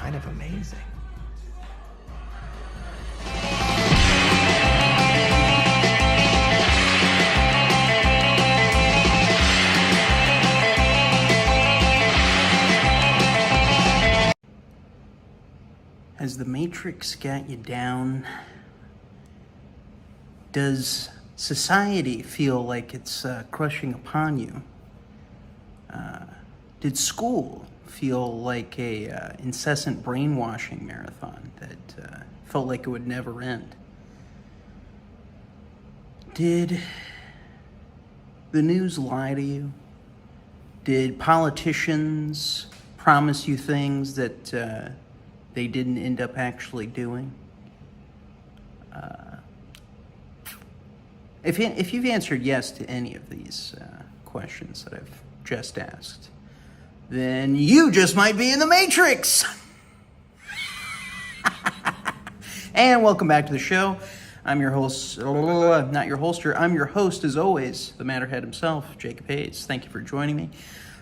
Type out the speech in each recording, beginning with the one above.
kind of amazing. Has the Matrix got you down? Does society feel like it's crushing upon you? Did school feel like a incessant brainwashing marathon that felt like it would never end? Did the news lie to you? Did politicians promise you things that they didn't end up actually doing? If you've answered yes to any of these questions that I've just asked, then you just might be in the Matrix. And welcome back to the show. I'm your host, not your holster, I'm your host as always, the Matterhead himself, Jacob Hayes. Thank you for joining me.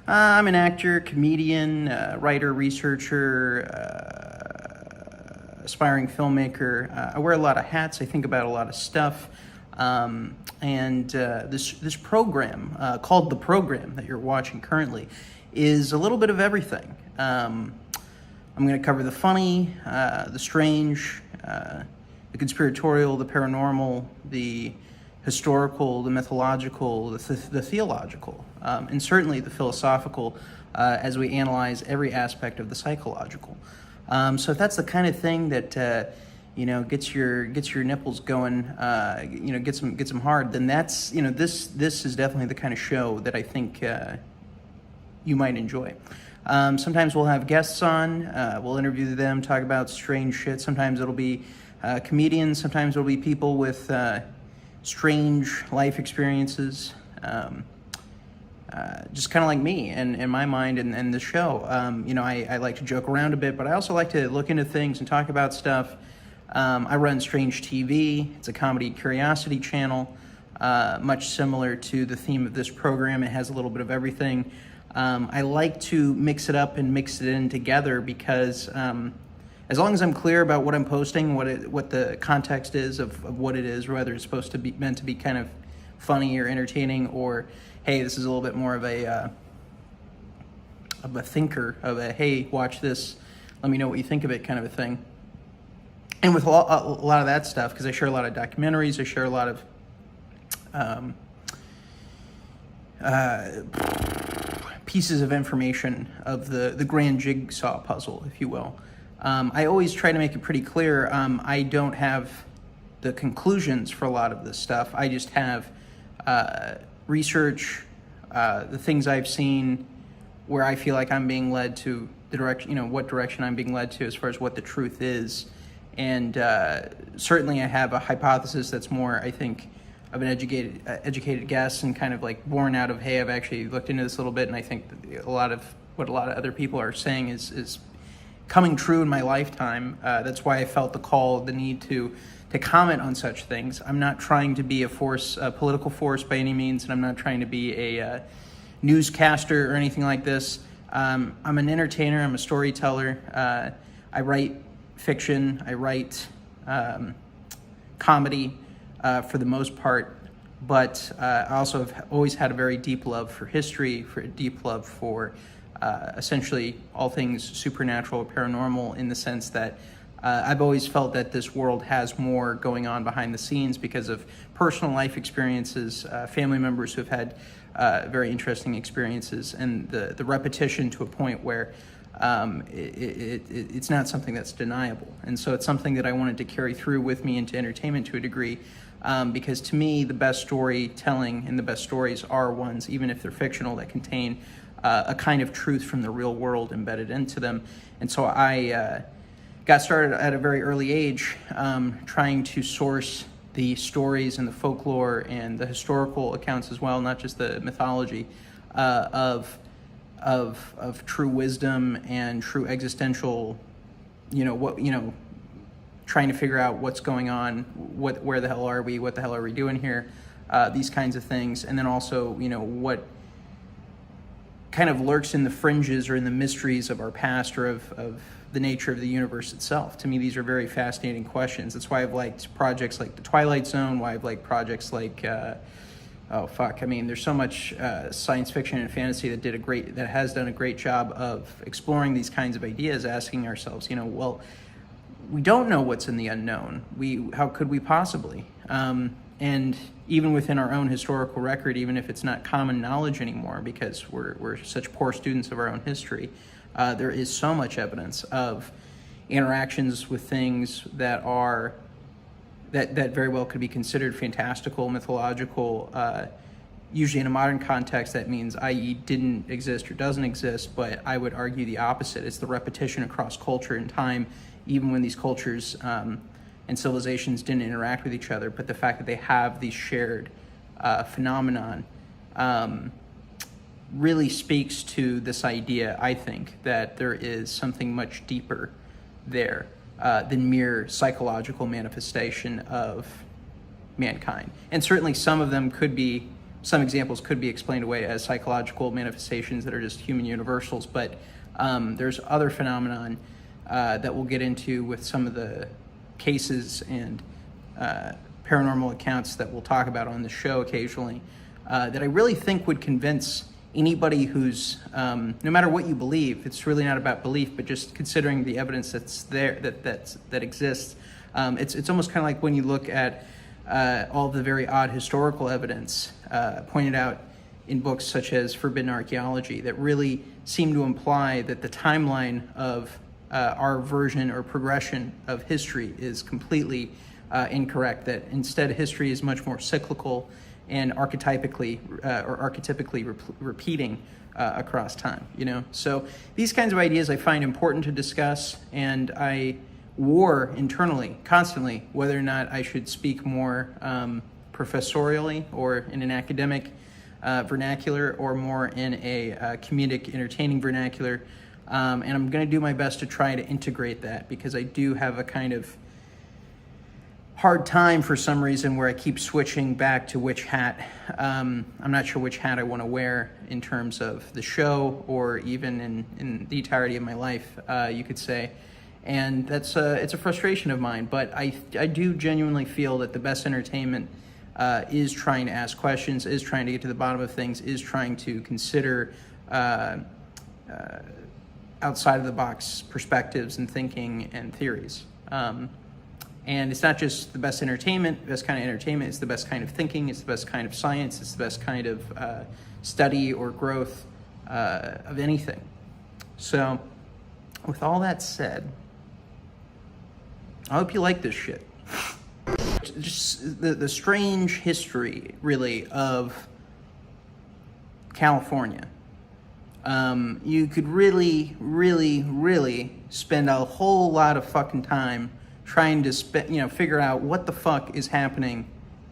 I'm an actor, comedian, writer, researcher, aspiring filmmaker. I wear a lot of hats. I think about a lot of stuff. This program, called The Program that you're watching currently, is a little bit of everything. I'm going to cover the funny, the strange, the conspiratorial, the paranormal, the historical, the mythological, the theological, and certainly the philosophical, as we analyze every aspect of the psychological. So if that's the kind of thing that gets your nipples going, gets them hard, then that's this is definitely the kind of show that I think you might enjoy. Sometimes we'll have guests on, we'll interview them, talk about strange shit. Sometimes it'll be comedians, sometimes it'll be people with strange life experiences, just kind of like me and my mind and the show. I like to joke around a bit, but I also like to look into things and talk about stuff. I run Strange TV. It's a comedy curiosity channel, much similar to the theme of this program. It has a little bit of everything. I like to mix it up and mix it in together because as long as I'm clear about what I'm posting, what the context is of what it is, whether it's supposed to be meant to be kind of funny or entertaining, or hey, this is a little bit more of a thinker, of a hey, watch this, let me know what you think of it kind of a thing. And with a lot of that stuff, because I share a lot of documentaries, I share a lot of pieces of information of the grand jigsaw puzzle, if you will. I always try to make it pretty clear. I don't have the conclusions for a lot of this stuff. I just have research, the things I've seen, where I feel like I'm being led to the direction, what direction I'm being led to as far as what the truth is. And certainly I have a hypothesis that's more, I think, of an educated guess, and kind of like born out of, hey, I've actually looked into this a little bit, and I think that a lot of what a lot of other people are saying is coming true in my lifetime. That's why I felt the need to comment on such things. I'm not trying to be a political force by any means, and I'm not trying to be a newscaster or anything like this. I'm an entertainer. I'm a storyteller. I write fiction. I write comedy for the most part, but I also have always had a very deep love for history, for a deep love for essentially all things supernatural, paranormal, in the sense that I've always felt that this world has more going on behind the scenes because of personal life experiences, family members who have had very interesting experiences, and the repetition to a point where it's not something that's deniable. And so it's something that I wanted to carry through with me into entertainment to a degree, because to me, the best storytelling and the best stories are ones, even if they're fictional, that contain a kind of truth from the real world embedded into them. And so I got started at a very early age trying to source the stories and the folklore and the historical accounts as well, not just the mythology, of true wisdom and true existential, trying to figure out what's going on, where the hell are we, what the hell are we doing here, these kinds of things. And then also, kind of lurks in the fringes or in the mysteries of our past or of the nature of the universe itself. To me, these are very fascinating questions. That's why I've liked projects like The Twilight Zone, why I've liked projects like, there's so much science fiction and fantasy that has done a great job of exploring these kinds of ideas, asking ourselves, we don't know what's in the unknown. How could we possibly? And even within our own historical record, even if it's not common knowledge anymore, because we're such poor students of our own history, there is so much evidence of interactions with things that very well could be considered fantastical, mythological. Usually in a modern context, that means, i.e., didn't exist or doesn't exist, but I would argue the opposite. It's the repetition across culture and time, even when these cultures and civilizations didn't interact with each other, but the fact that they have these shared phenomenon really speaks to this idea, I think, that there is something much deeper there than mere psychological manifestation of mankind. And certainly some examples could be explained away as psychological manifestations that are just human universals, but there's other phenomenon that we'll get into with some of the cases and paranormal accounts that we'll talk about on the show occasionally, that I really think would convince anybody who's, no matter what you believe, it's really not about belief, but just considering the evidence that's there, that exists. It's almost kind of like when you look at all the very odd historical evidence pointed out in books such as Forbidden Archaeology that really seem to imply that the timeline of our version or progression of history is completely incorrect, that instead history is much more cyclical and archetypically repeating across time, So these kinds of ideas I find important to discuss, and I war internally constantly whether or not I should speak more professorially or in an academic vernacular or more in a comedic, entertaining vernacular. And I'm going to do my best to try to integrate that, because I do have a kind of hard time for some reason where I keep switching back to which hat. I'm not sure which hat I want to wear in terms of the show or even in the entirety of my life, you could say. And it's a frustration of mine, but I do genuinely feel that the best entertainment is trying to ask questions, is trying to get to the bottom of things, is trying to consider outside of the box perspectives and thinking and theories. And it's not just the best entertainment, the best kind of entertainment, it's the best kind of thinking, it's the best kind of science, it's the best kind of study or growth of anything. So, with all that said, I hope you like this shit. Just the strange history, really, of California. You could really, really, really spend a whole lot of fucking time trying to figure out what the fuck is happening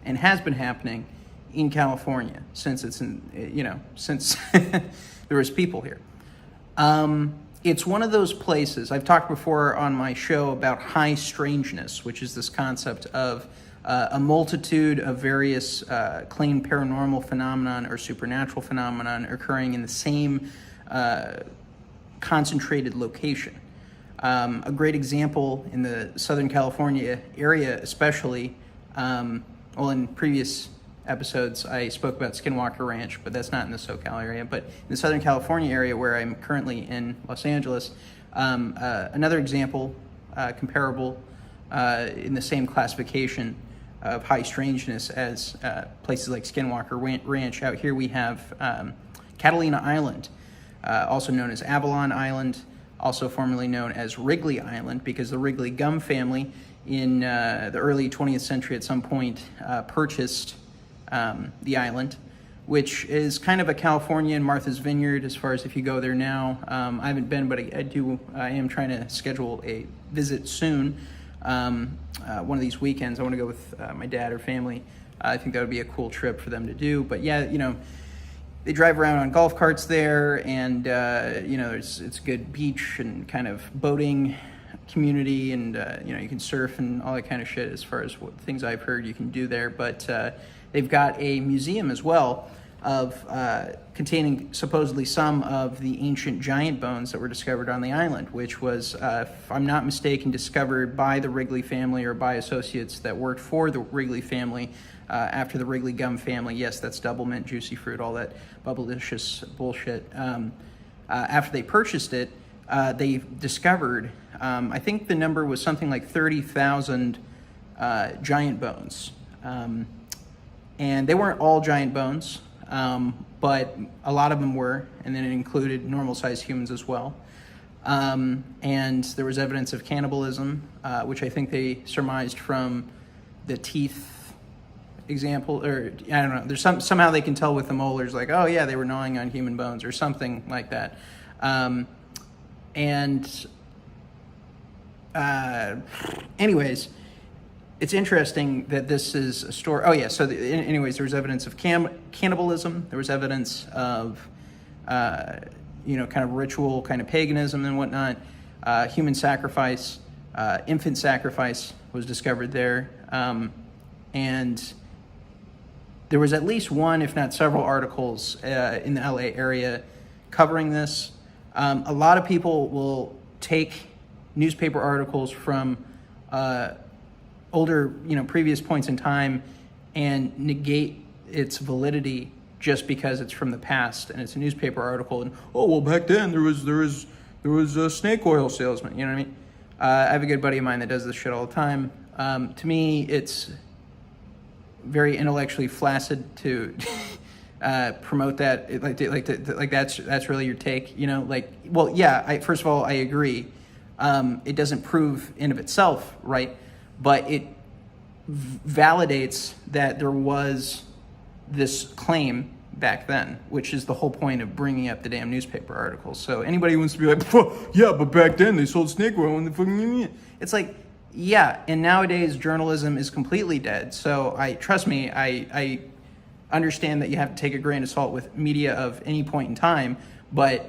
and has been happening in California since since there was people here. It's one of those places, I've talked before on my show about high strangeness, which is this concept of a multitude of various claimed paranormal phenomenon or supernatural phenomenon occurring in the same concentrated location. A great example in the Southern California area especially, in previous episodes I spoke about Skinwalker Ranch, but that's not in the SoCal area, but in the Southern California area where I'm currently in Los Angeles, another example, comparable in the same classification of high strangeness as places like Skinwalker Ranch. Out here we have Catalina Island, also known as Avalon Island, also formerly known as Wrigley Island, because the Wrigley Gum Family in the early 20th century at some point purchased the island, which is kind of a Californian Martha's Vineyard as far as if you go there now. I haven't been, but I am trying to schedule a visit soon. One of these weekends, I want to go with my dad or family. I think that would be a cool trip for them to do. But yeah, they drive around on golf carts there, and it's a good beach and kind of boating community, and you can surf and all that kind of shit as far as what things I've heard you can do there. But they've got a museum as well of containing supposedly some of the ancient giant bones that were discovered on the island, which was, if I'm not mistaken, discovered by the Wrigley family or by associates that worked for the Wrigley family after the Wrigley Gum Family. Yes, that's double mint, juicy fruit, all that bubblicious bullshit. After they purchased it, they discovered, I think the number was something like 30,000 giant bones. And they weren't all giant bones, but a lot of them were, and then it included normal-sized humans as well. And there was evidence of cannibalism, which I think they surmised from the teeth example, or I don't know. There's somehow they can tell with the molars, like, oh yeah, they were gnawing on human bones or something like that. Anyways, it's interesting that this is a story. Oh yeah, so anyways, there was evidence of cannibalism. There was evidence of, kind of ritual, kind of paganism and whatnot. Human sacrifice, infant sacrifice was discovered there. And there was at least one, if not several articles in the LA area covering this. A lot of people will take newspaper articles from older, previous points in time and negate its validity just because it's from the past and it's a newspaper article. And back then there was a snake oil salesman. You know what I mean? I have a good buddy of mine that does this shit all the time. To me, it's very intellectually flaccid to promote that. Like that's really your take. First of all, I agree. It doesn't prove in of itself, right? But it validates that there was this claim back then, which is the whole point of bringing up the damn newspaper articles. So anybody who wants to be like, yeah, but back then they sold snake oil and the fucking... It's like, yeah, and nowadays journalism is completely dead. So trust me, I understand that you have to take a grain of salt with media of any point in time, but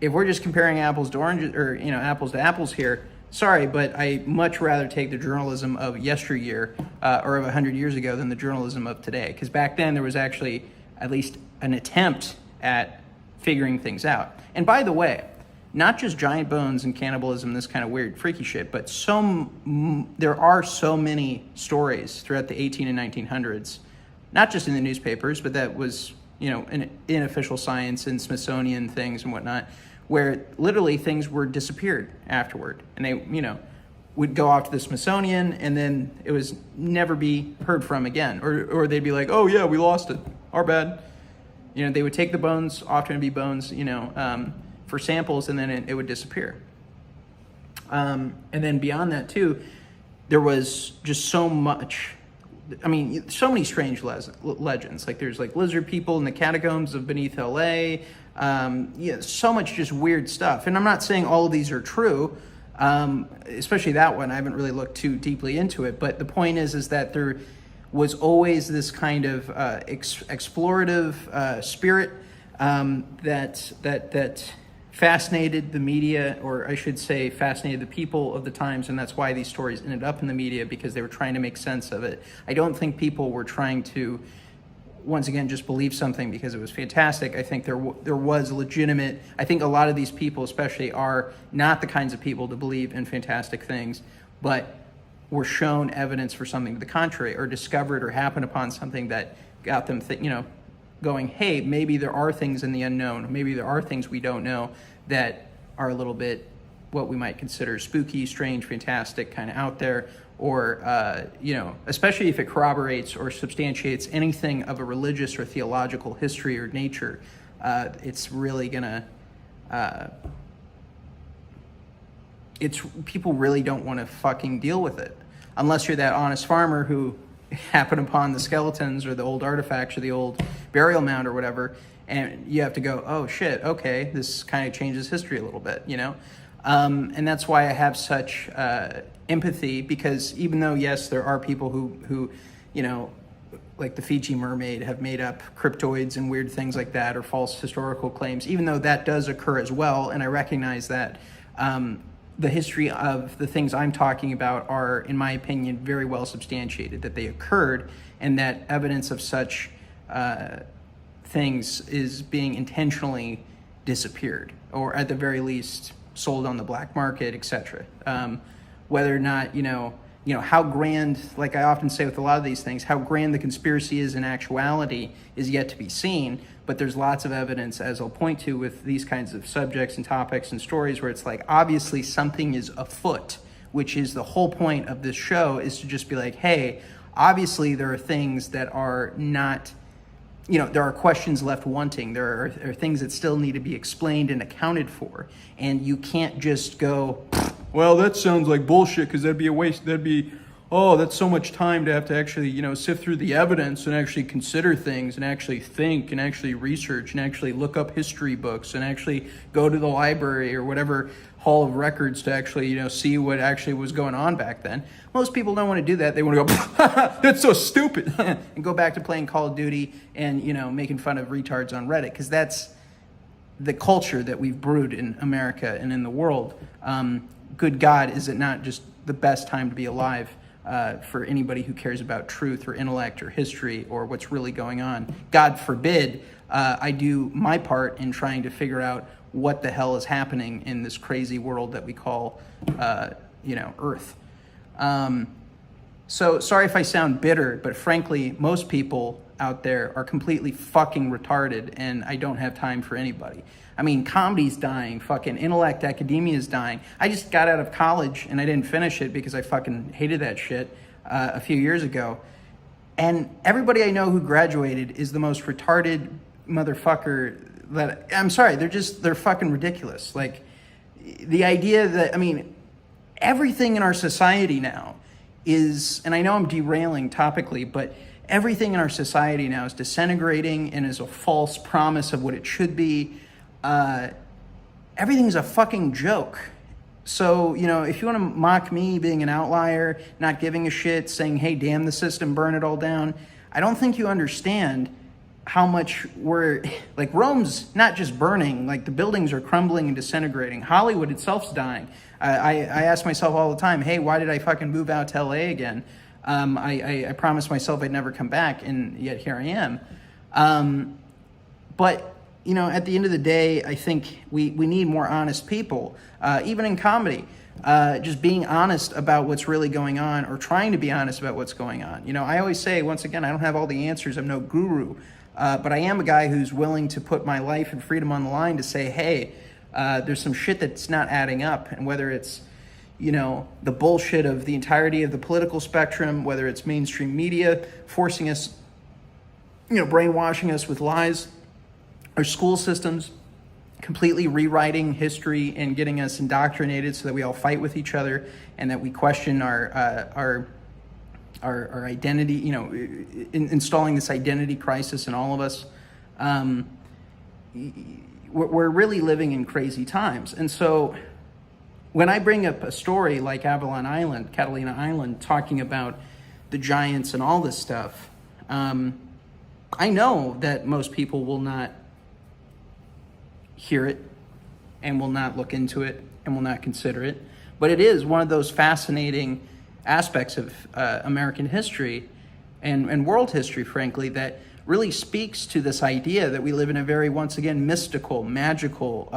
if we're just comparing apples to oranges, or apples to apples here, sorry, but I much rather take the journalism of yesteryear or of 100 years ago than the journalism of today. Because back then there was actually at least an attempt at figuring things out. And by the way, not just giant bones and cannibalism, this kind of weird, freaky shit, but there are so many stories throughout the 18 and 1900s, not just in the newspapers, but that was, in official science and Smithsonian things and whatnot, where literally things were disappeared afterward. And they, would go off to the Smithsonian and then it was never be heard from again. Or they'd be like, oh yeah, we lost it. Our bad. They would take the bones, often it'd be bones, for samples, and then it would disappear. And then beyond that too, there was just so much, so many strange legends. Like there's like lizard people in the catacombs of beneath LA. So much just weird stuff. And I'm not saying all of these are true, especially that one. I haven't really looked too deeply into it. But the point is that there was always this kind of explorative spirit that fascinated the media, or I should say fascinated the people of the times, and that's why these stories ended up in the media, because they were trying to make sense of it. I don't think people were trying to, once again, just believe something because it was fantastic. I think there was legitimate, I think a lot of these people especially are not the kinds of people to believe in fantastic things, but were shown evidence for something to the contrary, or discovered or happened upon something that got them going, hey, maybe there are things in the unknown, maybe there are things we don't know that are a little bit what we might consider spooky, strange, fantastic, kind of out there, or, especially if it corroborates or substantiates anything of a religious or theological history or nature, it's really gonna, people really don't want to fucking deal with it. Unless you're that honest farmer who happened upon the skeletons or the old artifacts or the old burial mound or whatever, and you have to go, oh shit, okay, this kind of changes history a little bit, and that's why I have such empathy, because even though, yes, there are people who like the Fiji mermaid have made up cryptoids and weird things like that, or false historical claims, even though that does occur as well, and I recognize that the history of the things I'm talking about are, in my opinion, very well substantiated, that they occurred, and that evidence of such things is being intentionally disappeared, or at the very least sold on the black market, etc. Whether or not, how grand, like I often say with a lot of these things, how grand the conspiracy is in actuality is yet to be seen. But there's lots of evidence, as I'll point to with these kinds of subjects and topics and stories, where it's like, obviously something is afoot, which is the whole point of this show, is to just be like, hey, obviously there are things that are not, there are questions left wanting. There are things that still need to be explained and accounted for. And you can't just go, well, that sounds like bullshit, because that'd be a waste. That's so much time to have to actually, sift through the evidence and actually consider things and actually think and actually research and actually look up history books and actually go to the library or whatever hall of records to actually, see what actually was going on back then. Most people don't want to do that. They want to go, that's so stupid, and go back to playing Call of Duty and, making fun of retards on Reddit, because that's the culture that we've brewed in America and in the world. Good God, is it not just the best time to be alive for anybody who cares about truth or intellect or history or what's really going on? God forbid I do my part in trying to figure out what the hell is happening in this crazy world that we call, Earth. So sorry if I sound bitter, but frankly, most people out there are completely fucking retarded, and I don't have time for anybody. I mean, comedy's dying, fucking intellect academia's dying. I just got out of college and I didn't finish it because I fucking hated that shit a few years ago. And everybody I know who graduated is the most retarded motherfucker that, I'm sorry, they're fucking ridiculous. Like, the idea that, everything in our society now is, and I know I'm derailing topically, but everything in our society now is disintegrating and is a false promise of what it should be. Everything's a fucking joke. So, if you want to mock me being an outlier, not giving a shit, saying, hey, damn the system, burn it all down, I don't think you understand how much like, Rome's not just burning, like, the buildings are crumbling and disintegrating. Hollywood itself's dying. I ask myself all the time, hey, why did I fucking move out to LA again? I promised myself I'd never come back, and yet here I am. But at the end of the day, I think we need more honest people, even in comedy, just being honest about what's really going on, or trying to be honest about what's going on. I always say, once again, I don't have all the answers. I'm no guru, but I am a guy who's willing to put my life and freedom on the line to say, hey, there's some shit that's not adding up. And whether it's, the bullshit of the entirety of the political spectrum, whether it's mainstream media forcing us, brainwashing us with lies, our school systems completely rewriting history and getting us indoctrinated so that we all fight with each other and that we question our identity, installing this identity crisis in all of us. We're really living in crazy times. And so when I bring up a story like Avalon Island, Catalina Island, talking about the giants and all this stuff, I know that most people will not hear it and will not look into it and will not consider it. But it is one of those fascinating aspects of American history and world history, frankly, that really speaks to this idea that we live in a very, once again, mystical, magical,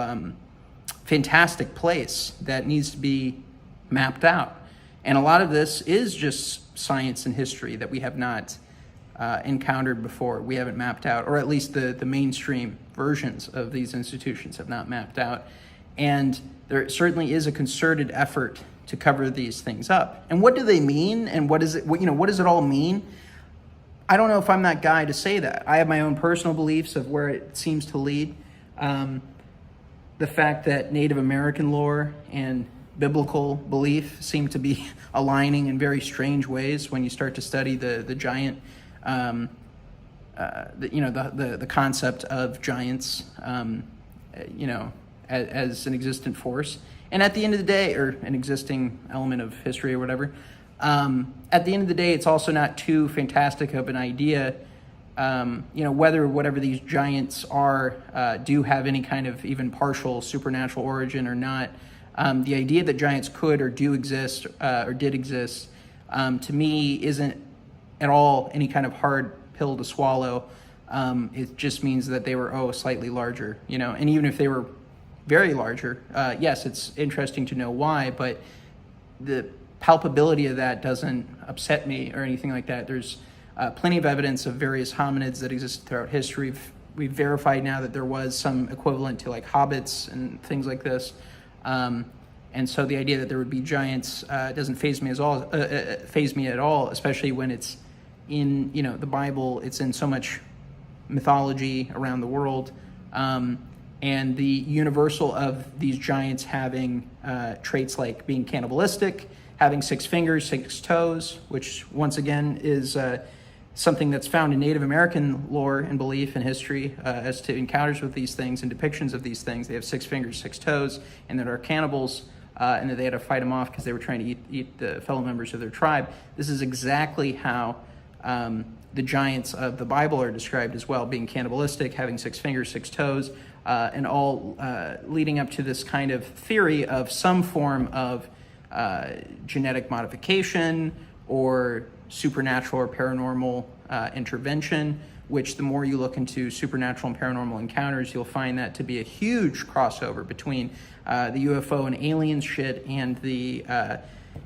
fantastic place that needs to be mapped out. And a lot of this is just science and history that we have not encountered before. We haven't mapped out, or at least the mainstream versions of these institutions have not mapped out. And there certainly is a concerted effort to cover these things up. And what do they mean? And what does it all mean? I don't know if I'm that guy to say that. I have my own personal beliefs of where it seems to lead. The fact that Native American lore and biblical belief seem to be aligning in very strange ways when you start to study the giant, the concept of giants, as an existent force. And at the end of the day, or an existing element of history or whatever, at the end of the day, it's also not too fantastic of an idea, whether whatever these giants are do have any kind of even partial supernatural origin or not. The idea that giants could or do exist or did exist, to me, isn't at all any kind of hard pill to swallow. It just means that they were, slightly larger, and even if they were very larger, yes, it's interesting to know why, but the palpability of that doesn't upset me or anything like that. There's plenty of evidence of various hominids that existed throughout history. We've verified now that there was some equivalent to like hobbits and things like this. And so the idea that there would be giants doesn't faze me at all, especially when it's in, the Bible. It's in so much mythology around the world. And the universal of these giants having traits like being cannibalistic, having 6 fingers, 6 toes, which once again is something that's found in Native American lore and belief and history as to encounters with these things and depictions of these things. They have 6 fingers, 6 toes, and that are cannibals, and that they had to fight them off because they were trying to eat the fellow members of their tribe. This is exactly how the giants of the Bible are described as well, being cannibalistic, having 6 fingers, 6 toes, and all leading up to this kind of theory of some form of genetic modification or supernatural or paranormal intervention, which the more you look into supernatural and paranormal encounters, you'll find that to be a huge crossover between the UFO and alien shit and the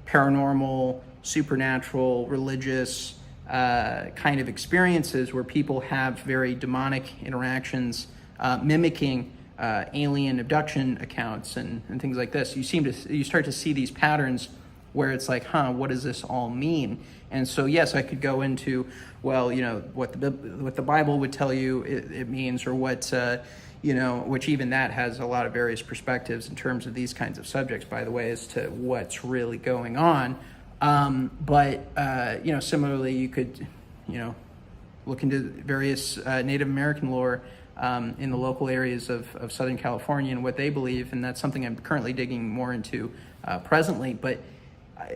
paranormal, supernatural, religious kind of experiences where people have very demonic interactions, mimicking alien abduction accounts and things like this. You start to see these patterns where it's like, what does this all mean? And so, yes, I could go into, what the Bible would tell you it means, or what, which even that has a lot of various perspectives in terms of these kinds of subjects, by the way, as to what's really going on. But similarly, you could, look into various Native American lore in the local areas of Southern California and what they believe, and that's something I'm currently digging more into presently. But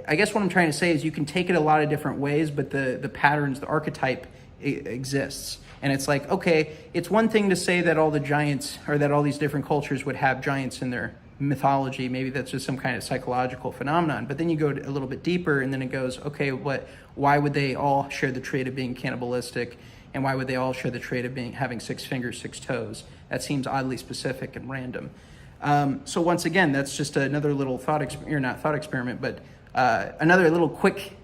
I guess what I'm trying to say is you can take it a lot of different ways, but the patterns, the archetype exists. And it's like, okay, it's one thing to say that all the giants, or that all these different cultures would have giants in their mythology. Maybe that's just some kind of psychological phenomenon. But then you go a little bit deeper, and then it goes, okay, why would they all share the trait of being cannibalistic? And why would they all share the trait of having 6 fingers, 6 toes? That seems oddly specific and random. So once again, that's just another little experiment, but another little quick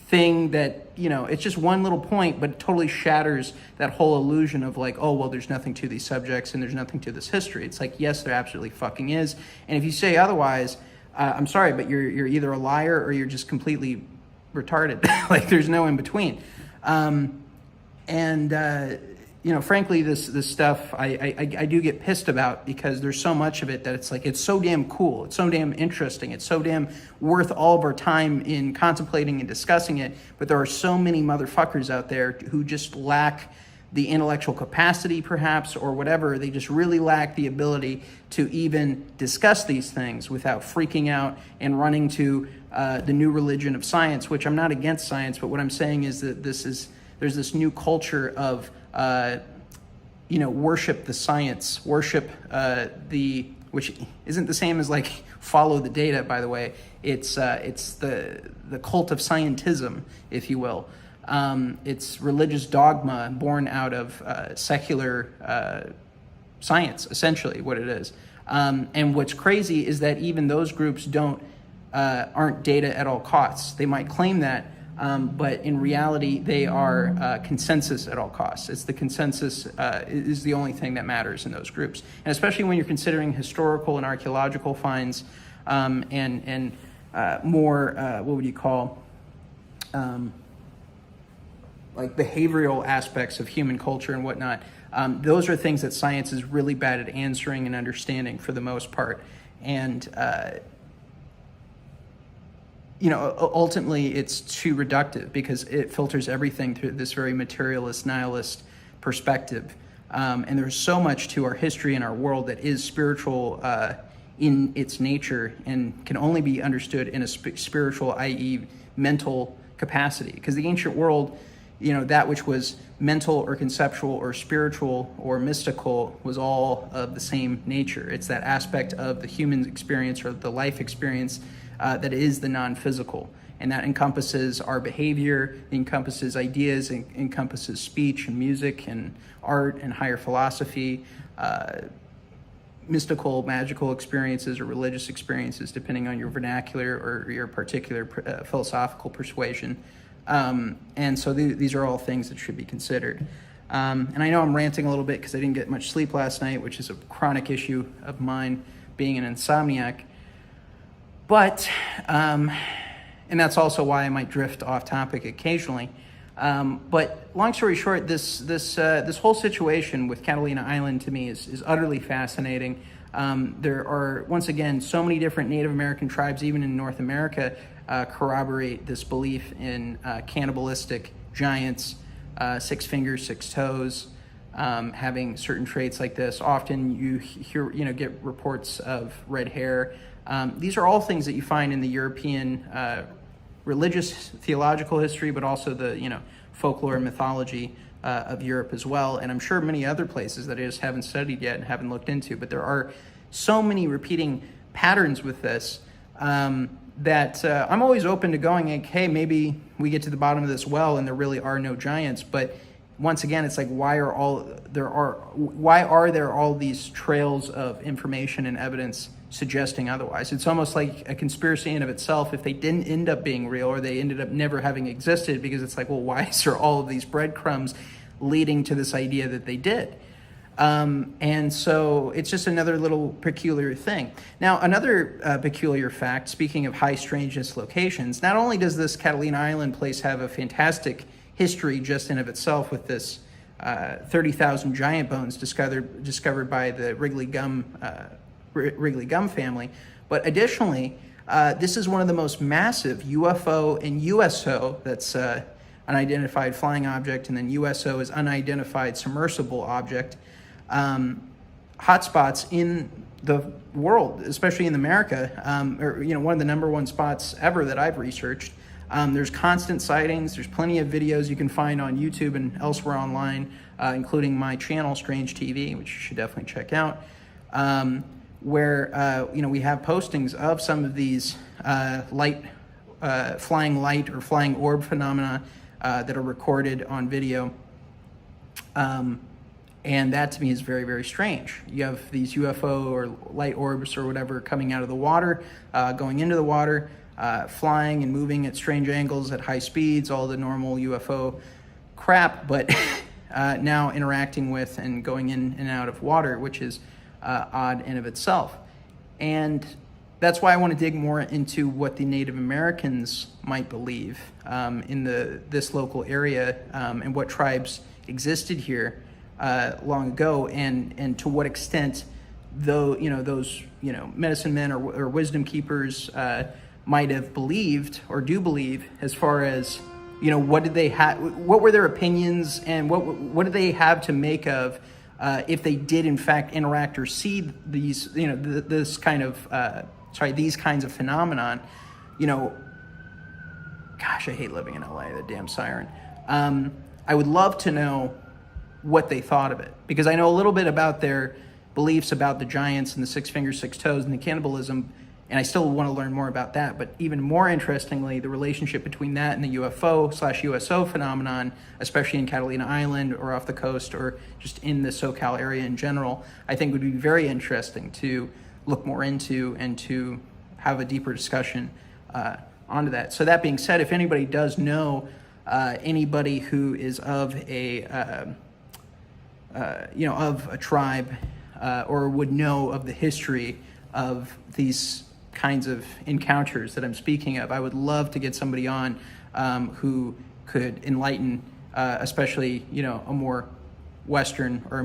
thing that, it's just one little point, but it totally shatters that whole illusion of like, there's nothing to these subjects and there's nothing to this history. It's like, yes, there absolutely fucking is. And if you say otherwise, I'm sorry, but you're either a liar or you're just completely retarded. Like, there's no in between. Frankly, this stuff I do get pissed about, because there's so much of it that it's like, it's so damn cool, it's so damn interesting, it's so damn worth all of our time in contemplating and discussing it, but there are so many motherfuckers out there who just lack the intellectual capacity, perhaps, or whatever. They just really lack the ability to even discuss these things without freaking out and running to the new religion of science, which I'm not against science, but what I'm saying is that there's this new culture of worship the science, worship which isn't the same as like follow the data, by the way. It's the cult of scientism, if you will. It's religious dogma born out of secular science, essentially what it is. And what's crazy is that even those groups aren't data at all costs. They might claim that, but in reality, they are consensus at all costs. It's the consensus is the only thing that matters in those groups. And especially when you're considering historical and archaeological finds and more, what would you call, like behavioral aspects of human culture and whatnot. Those are things that science is really bad at answering and understanding for the most part. And ultimately it's too reductive because it filters everything through this very materialist, nihilist perspective. And there's so much to our history and our world that is spiritual in its nature and can only be understood in a spiritual, i.e. mental capacity. Because the ancient world, that which was mental or conceptual or spiritual or mystical was all of the same nature. It's that aspect of the human experience or the life experience that is the non-physical. and that encompasses our behavior, encompasses ideas, encompasses speech and music and art and higher philosophy, mystical, magical experiences or religious experiences, depending on your vernacular or your particular philosophical persuasion. And so these are all things that should be considered. And I know I'm ranting a little bit because I didn't get much sleep last night, which is a chronic issue of mine, being an insomniac. But, and that's also why I might drift off topic occasionally. But long story short, this whole situation with Catalina Island to me is utterly fascinating. There are, once again, so many different Native American tribes, even in North America, corroborate this belief in cannibalistic giants, 6 fingers, 6 toes, having certain traits like this. Often you hear, get reports of red hair. These are all things that you find in the European religious theological history, but also the folklore and mythology of Europe as well, and I'm sure many other places that I just haven't studied yet and haven't looked into. But there are so many repeating patterns with this that I'm always open to going like, hey, maybe we get to the bottom of this well and there really are no giants. But once again, it's like, why are there all these trails of information and evidence suggesting otherwise? It's almost like a conspiracy in of itself if they didn't end up being real, or they ended up never having existed, because it's like, well, why is there all of these breadcrumbs leading to this idea that they did? And so it's just another little peculiar thing. Now, another peculiar fact, speaking of high strangeness locations, not only does this Catalina Island place have a fantastic history just in of itself with this 30,000 giant bones discovered by the Wrigley Gum Family, but additionally, this is one of the most massive UFO and USO, that's unidentified flying object, and then USO is unidentified submersible object, hotspots in the world, especially in America, or one of the number one spots ever that I've researched. There's constant sightings. There's plenty of videos you can find on YouTube and elsewhere online, including my channel, Strange TV, which you should definitely check out, where we have postings of some of these flying light or flying orb phenomena that are recorded on video. And that to me is very, very strange. You have these UFO or light orbs or whatever coming out of the water, going into the water, flying and moving at strange angles at high speeds, all the normal UFO crap, but now interacting with and going in and out of water, which is odd in of itself. And that's why I want to dig more into what the Native Americans might believe in this local area, and what tribes existed here long ago, and to what extent those medicine men or wisdom keepers might have believed or do believe, as far as what did they have, what were their opinions, and what did they have to make of if they did in fact interact or see these these kinds of phenomenon. Gosh, I hate living in LA, that damn siren. I would love to know what they thought of it, because I know a little bit about their beliefs about the giants and the 6 fingers, 6 toes and the cannibalism, and I still want to learn more about that. But even more interestingly, the relationship between that and the UFO/USO phenomenon, especially in Catalina Island or off the coast or just in the SoCal area in general, I think would be very interesting to look more into and to have a deeper discussion onto that. So that being said, if anybody does know anybody who is of a of a tribe, or would know of the history of these kinds of encounters that I'm speaking of, I would love to get somebody on who could enlighten, especially a more Western or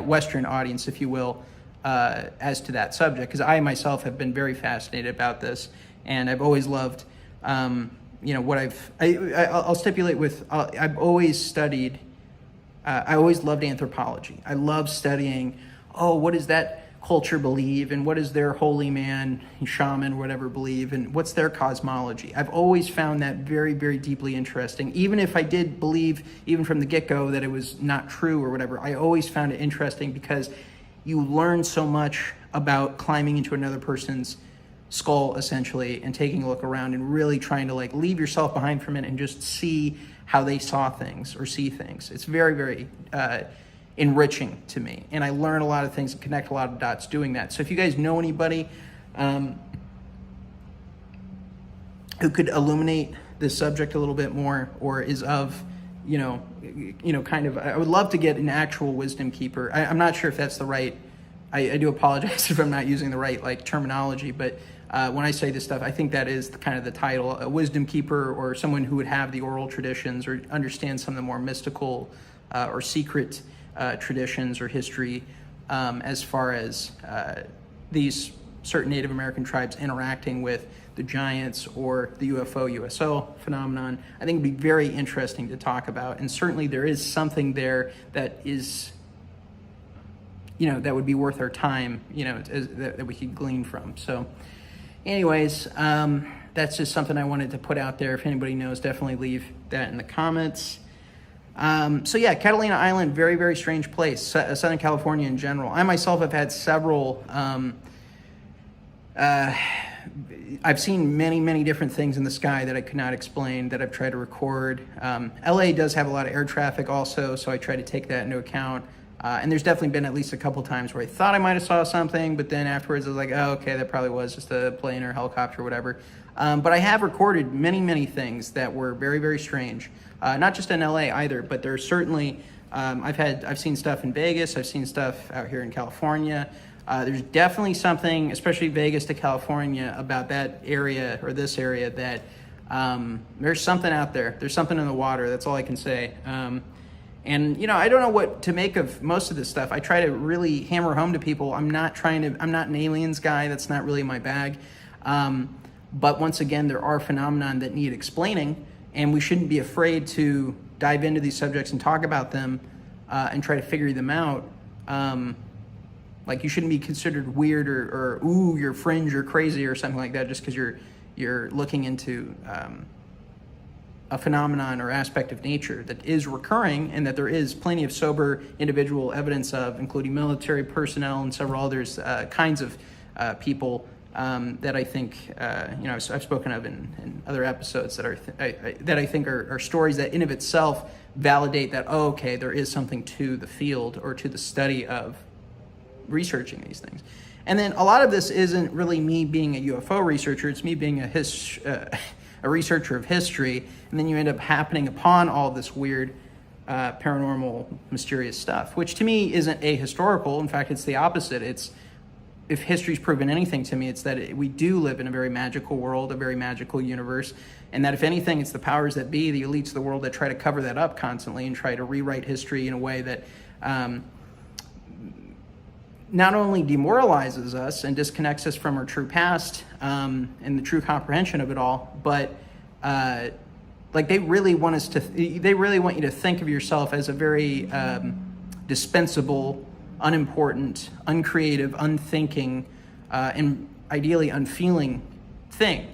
Western audience, if you will, as to that subject, because I myself have been very fascinated about this, and I've always loved, what I'll stipulate with, I've always studied. I always loved anthropology. I love studying, what does that culture believe, and what does their holy man, shaman, whatever believe, and what's their cosmology. I've always found that very, very deeply interesting. Even if I did believe, even from the get-go, that it was not true or whatever, I always found it interesting, because you learn so much about climbing into another person's skull essentially, and taking a look around and really trying to like leave yourself behind for a minute and just see how they saw things or see things. It's very, very enriching to me, and I learn a lot of things and connect a lot of dots doing that. So if you guys know anybody who could illuminate this subject a little bit more, or is of, kind of, I would love to get an actual wisdom keeper. I'm not sure if that's the right, I do apologize if I'm not using the right like terminology, but when I say this stuff, I think that is kind of the title, a wisdom keeper, or someone who would have the oral traditions or understand some of the more mystical or secret traditions or history as far as these certain Native American tribes interacting with the giants or the UFO phenomenon. I think it'd be very interesting to talk about, and certainly there is something there that is, that would be worth our time, that we could glean from. So anyways, that's just something I wanted to put out there. If anybody knows, definitely leave that in the comments. So yeah, Catalina Island, very, very strange place, Southern California in general. I myself have had several, I've seen many, many different things in the sky that I could not explain, that I've tried to record. LA does have a lot of air traffic also, so I try to take that into account. And there's definitely been at least a couple times where I thought I might have saw something, but then afterwards I was like, oh, okay, that probably was just a plane or a helicopter or whatever. But I have recorded many, many things that were very, very strange. Not just in LA either, but there's certainly, I've seen stuff in Vegas, I've seen stuff out here in California. There's definitely something, especially Vegas to California, about that area or this area that there's something out there. There's something in the water. That's all I can say. And I don't know what to make of most of this stuff. I try to really hammer home to people. I'm not an aliens guy. That's not really my bag. But once again, there are phenomena that need explaining, and we shouldn't be afraid to dive into these subjects and talk about them and try to figure them out. Like, you shouldn't be considered weird or ooh, you're fringe or crazy or something like that just because you're looking into a phenomenon or aspect of nature that is recurring, and that there is plenty of sober individual evidence of, including military personnel and several others kinds of people that I think I've spoken of in other episodes that I think are stories that in of itself validate that, oh, okay, there is something to the field or to the study of researching these things. And then a lot of this isn't really me being a UFO researcher, it's me being a researcher of history, and then you end up happening upon all this weird paranormal mysterious stuff, which to me isn't ahistorical. In fact, it's the opposite. It's, if history's proven anything to me, it's that we do live in a very magical world, a very magical universe, and that if anything, it's the powers that be, the elites of the world, that try to cover that up constantly and try to rewrite history in a way that not only demoralizes us and disconnects us from our true past and the true comprehension of it all, but they really want you to think of yourself as a very dispensable, unimportant, uncreative, unthinking, and ideally unfeeling thing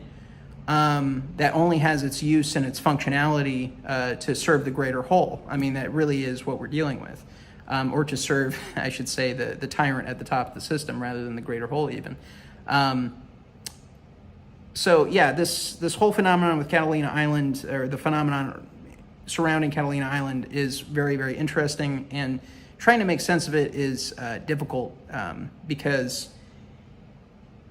that only has its use and its functionality to serve the greater whole. I mean, that really is what we're dealing with. Or to serve, I should say, the tyrant at the top of the system rather than the greater whole even. So yeah, this whole phenomenon with Catalina Island, or the phenomenon surrounding Catalina Island, is very, very interesting, and trying to make sense of it is difficult because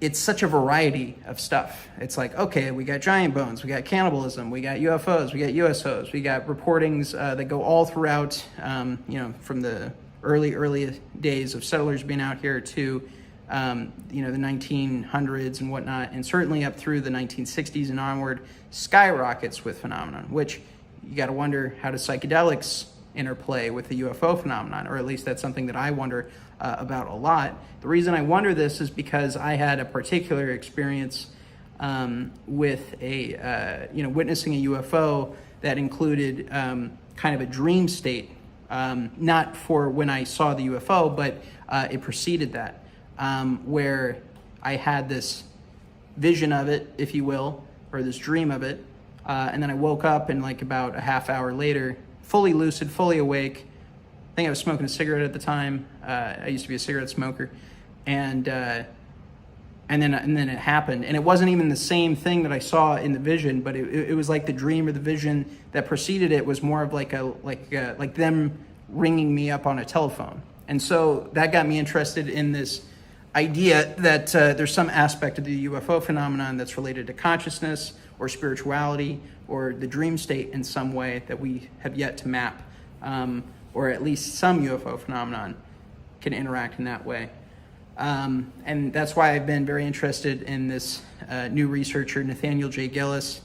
it's such a variety of stuff. It's like, okay, we got giant bones, we got cannibalism, we got UFOs, we got USOs, we got reportings that go all throughout, from the early days of settlers being out here to, the 1900s and whatnot, and certainly up through the 1960s and onward, skyrockets with phenomenon, which you got to wonder, how do psychedelics interplay with the UFO phenomenon? Or at least that's something that I wonder about a lot. The reason I wonder this is because I had a particular experience with witnessing a UFO that included kind of a dream state, not for when I saw the UFO, but it preceded that, where I had this vision of it, if you will, or this dream of it, and then I woke up, and like about a half hour later, fully lucid, fully awake. I think I was smoking a cigarette at the time. I used to be a cigarette smoker. And and then it happened, and it wasn't even the same thing that I saw in the vision, but it was like the dream or the vision that preceded it was more of like them ringing me up on a telephone. And so that got me interested in this idea that there's some aspect of the UFO phenomenon that's related to consciousness or spirituality or the dream state in some way that we have yet to map, or at least some UFO phenomenon can interact in that way. And that's why I've been very interested in this new researcher, Nathaniel J. Gillis,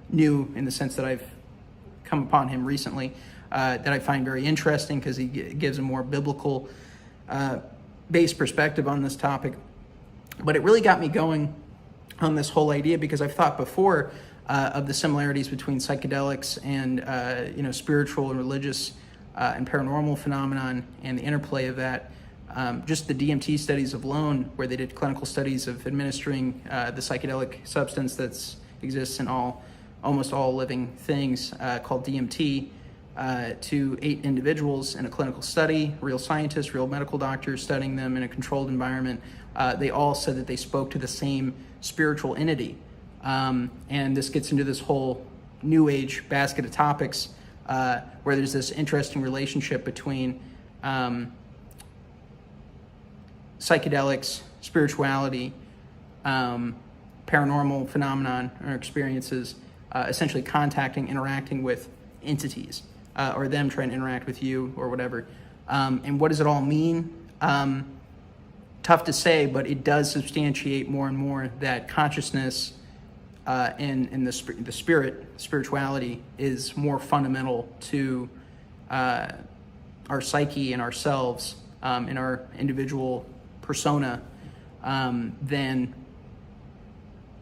new in the sense that I've come upon him recently, that I find very interesting because he gives a more biblical based perspective on this topic. But it really got me going on this whole idea because I've thought before of the similarities between psychedelics and spiritual and religious and paranormal phenomenon and the interplay of that. Just the DMT studies alone, where they did clinical studies of administering the psychedelic substance that exists in almost all living things, called DMT, to 8 individuals in a clinical study, real scientists, real medical doctors studying them in a controlled environment. They all said that they spoke to the same spiritual entity. And this gets into this whole new age basket of topics, where there's this interesting relationship between psychedelics, spirituality, paranormal phenomenon or experiences, essentially contacting, interacting with entities, or them trying to interact with you or whatever. And what does it all mean? Tough to say, but it does substantiate more and more that consciousness and the spirituality is more fundamental to our psyche and ourselves in our individual persona than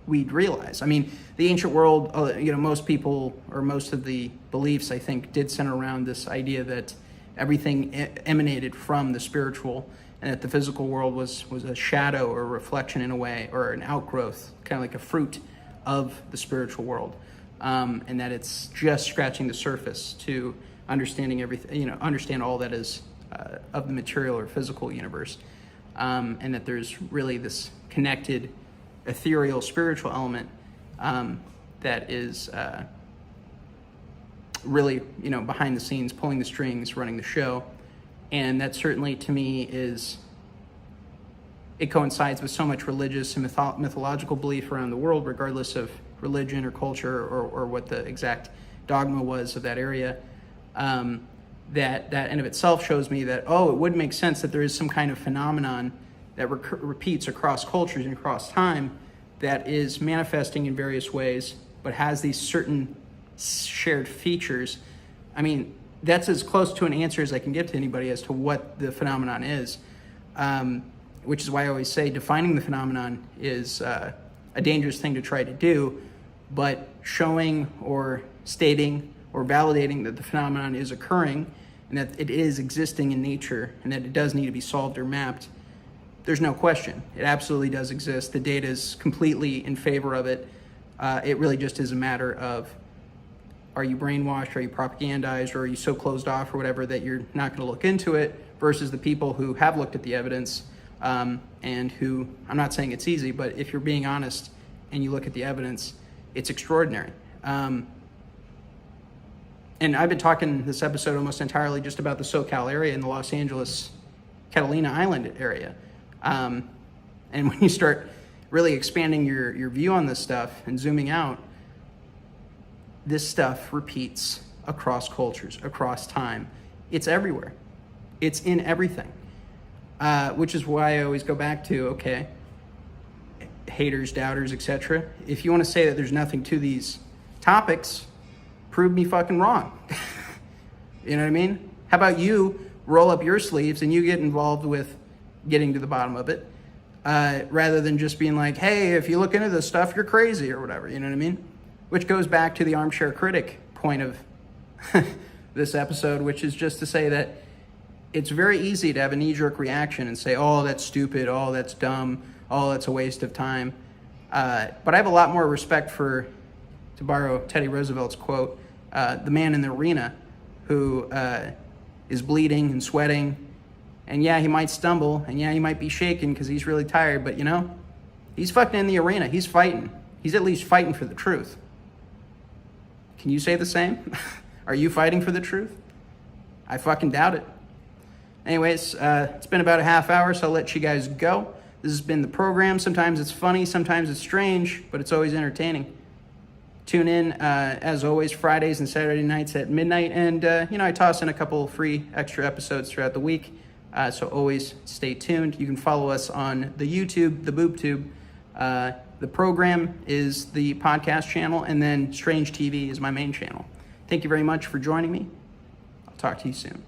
we'd realize. I mean, the ancient world, most people, or most of the beliefs, I think, did center around this idea that everything emanated from the spiritual, and that the physical world was a shadow or a reflection in a way, or an outgrowth, kind of like a fruit of the spiritual world, and that it's just scratching the surface to understanding everything, understand all that is of the material or physical universe, and that there's really this connected ethereal spiritual element that is really behind the scenes, pulling the strings, running the show. And that certainly to me it coincides with so mumuch religious and mythological belief around the world, regardless of religion or culture or what the exact dogma was of that area. That in of itself shows me that, it would make sense that there is some kind of phenomenon that repeats across cultures and across time that is manifesting in various ways, but has these certain shared features. I mean, that's as close to an answer as I can give to anybody as to what the phenomenon is, which is why I always say defining the phenomenon is a dangerous thing to try to do, but showing or stating or validating that the phenomenon is occurring and that it is existing in nature and that it does need to be solved or mapped, there's no question. It absolutely does exist. The data is completely in favor of it. It really just is a matter of, are you brainwashed, are you propagandized, or are you so closed off or whatever that you're not going to look into it, versus the people who have looked at the evidence and who, I'm not saying it's easy, but if you're being honest and you look at the evidence, it's extraordinary. And I've been talking this episode almost entirely just about the SoCal area in the Los Angeles, Catalina Island area. And when you start really expanding your view on this stuff and zooming out, this stuff repeats across cultures, across time. It's everywhere. It's in everything. Which is why I always go back to, okay, haters, doubters, etc. If you want to say that there's nothing to these topics, prove me fucking wrong. You know what I mean? How about you roll up your sleeves and you get involved with getting to the bottom of it, rather than just being like, hey, if you look into this stuff, you're crazy or whatever, you know what I mean? Which goes back to the armchair critic point of this episode, which is just to say that it's very easy to have a knee-jerk reaction and say, oh, that's stupid, oh, that's dumb, oh, that's a waste of time. But I have a lot more respect for, to borrow Teddy Roosevelt's quote, the man in the arena who is bleeding and sweating And yeah, he might stumble, and yeah, he might be shaken because he's really tired, but you know, he's fucking in the arena. He's fighting. He's at least fighting for the truth. Can you say the same? Are you fighting for the truth? I fucking doubt it. Anyways, it's been about a half hour, so I'll let you guys go. This has been the program. Sometimes it's funny, sometimes it's strange, but it's always entertaining. Tune in, as always, Fridays and Saturday nights at midnight. And, you know, I toss in a couple free extra episodes throughout the week. So always stay tuned. You can follow us on the YouTube, the BoobTube. The program is the podcast channel, and then Strange TV is my main channel. Thank you very much for joining me. I'll talk to you soon.